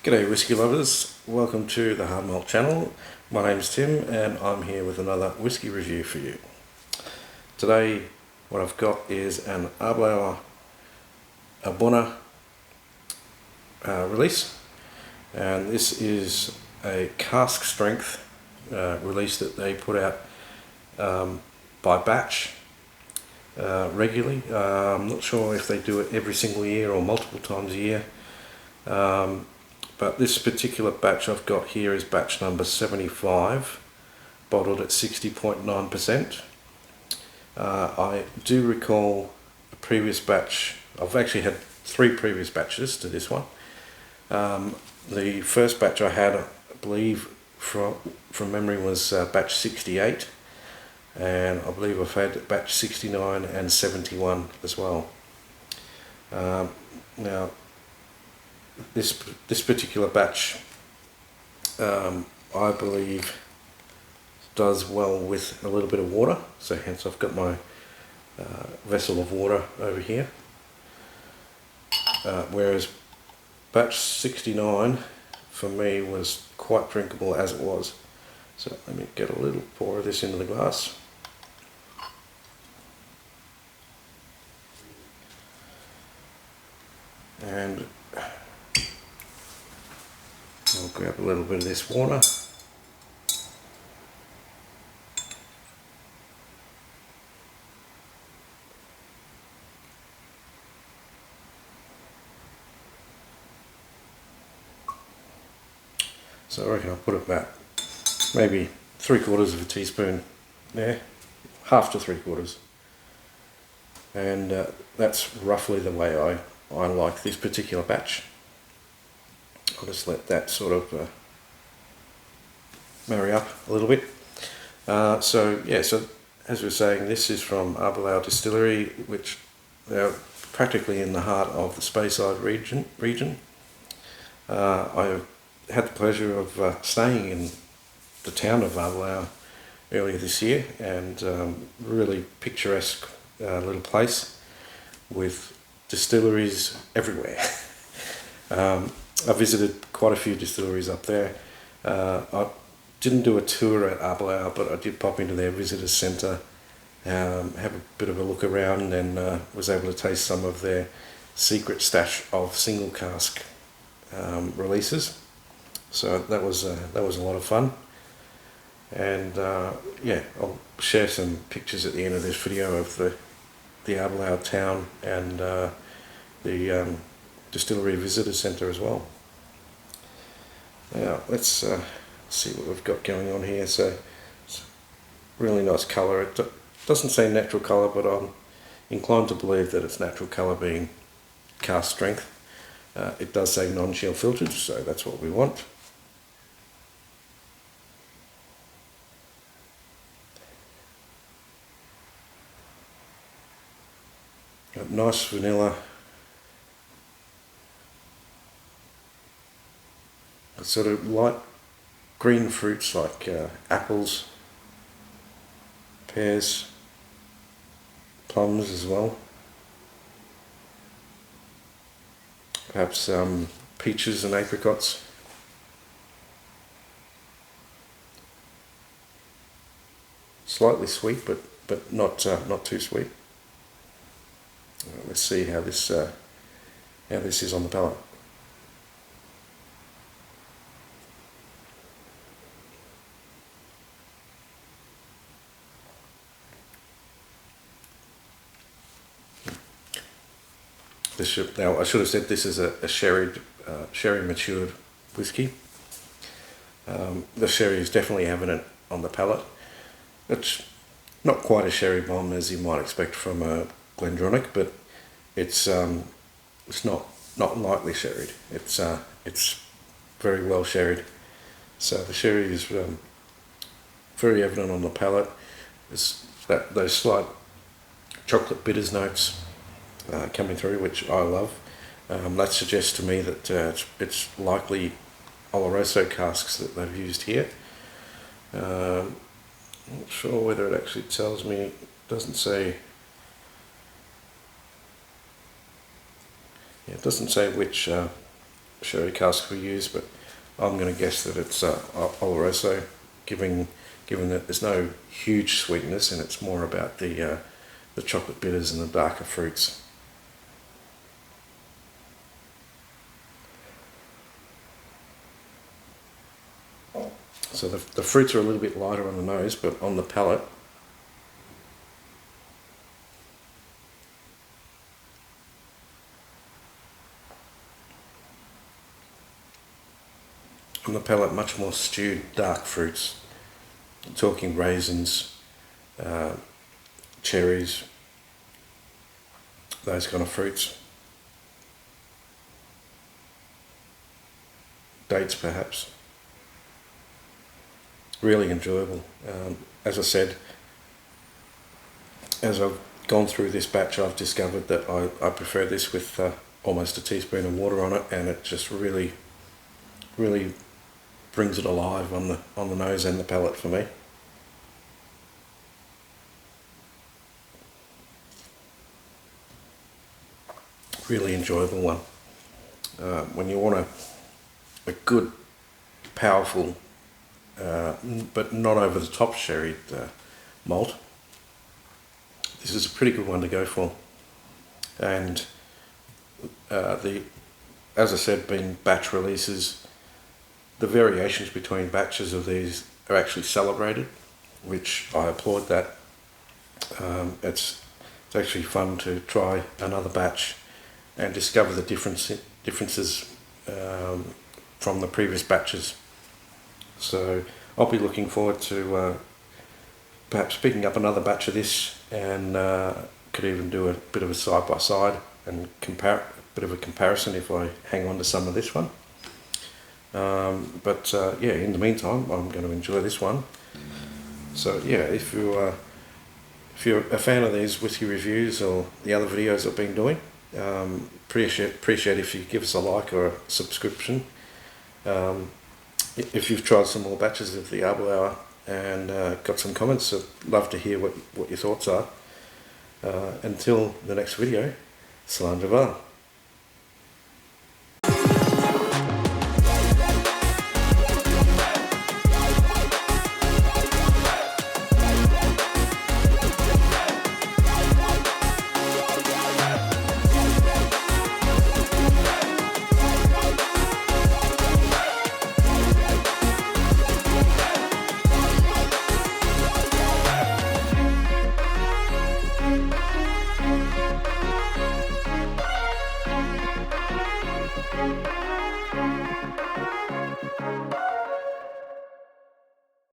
G'day whiskey lovers, welcome to the Hard Malt channel. My name's Tim and I'm here with another whiskey review for you. Today what I've got is an Aberlour A'bunadh release, and this is a cask strength release that they put out by batch regularly. I'm not sure if they do it every single year or multiple times a year. But this particular batch I've got here is batch number 75, bottled at 60.9%. I do recall a previous batch. I've actually had 3 previous batches to this one. The first batch I had, I believe, from memory, was batch 68, and I believe I've had batch 69 and 71 as well. Now, this particular batch, I believe, does well with a little bit of water, so hence I've got my vessel of water over here, whereas batch 69 for me was quite drinkable as it was. So let me get a little pour of this into the glass. And I'll grab a little bit of this water. So I reckon I'll put about maybe 3/4 of a teaspoon there, half to 3/4. And that's roughly the way I like this particular batch. I'll just let that sort of marry up a little bit. So as we're saying, this is from Aberlour Distillery, which they're practically in the heart of the Speyside region. I had the pleasure of staying in the town of Aberlour earlier this year, and really picturesque little place with distilleries everywhere. I visited quite a few distilleries up there. I didn't do a tour at Aberlour, but I did pop into their visitor centre, have a bit of a look around, and was able to taste some of their secret stash of single cask releases. So that was a lot of fun. And yeah, I'll share some pictures at the end of this video of the Aberlour town and the distillery visitor centre as well. Now let's see what we've got going on here. So it's really nice colour. It doesn't say natural colour, but I'm inclined to believe that it's natural colour, being cask strength. It does say non-chill filtered, so that's what we want. Got nice vanilla. Sort of light green fruits like apples, pears, plums as well. Perhaps peaches and apricots. Slightly sweet, but not too sweet. Let's see how this is on the palate. Now I should have said this is a sherry matured whiskey. The sherry is definitely evident on the palate. It's not quite a sherry bomb as you might expect from a Glendronach, but it's not lightly sherried. It's very well sherried. So the sherry is very evident on the palate. There's those slight chocolate bitters notes coming through, which I love. That suggests to me that it's likely Oloroso casks that they've used here. I'm not sure whether it actually tells me. It doesn't say Yeah, it doesn't say which sherry cask we use, but I'm going to guess that it's Oloroso, given that there's no huge sweetness and it's more about the chocolate bitters and the darker fruits. So the fruits are a little bit lighter on the nose, but on the palate, much more stewed dark fruits. I'm talking raisins, cherries, those kind of fruits. Dates perhaps. Really enjoyable. As I said, as I've gone through this batch, I've discovered that I prefer this with almost a teaspoon of water on it, and it just really brings it alive on the nose and the palate for me. Really enjoyable one. When you want a good, powerful, but not over the top sherried malt, this is a pretty good one to go for. And as I said, being batch releases, the variations between batches of these are actually celebrated, which I applaud that. It's actually fun to try another batch and discover the differences from the previous batches. So I'll be looking forward to perhaps picking up another batch of this, and could even do a bit of a side by side and a bit of a comparison if I hang on to some of this one. But yeah, in the meantime, I'm going to enjoy this one. So yeah, if you're a fan of these whiskey reviews or the other videos I've been doing, appreciate if you give us a like or a subscription. If you've tried some more batches of the Aberlour and got some comments, I'd love to hear what your thoughts are. Until the next video, Salam Javar.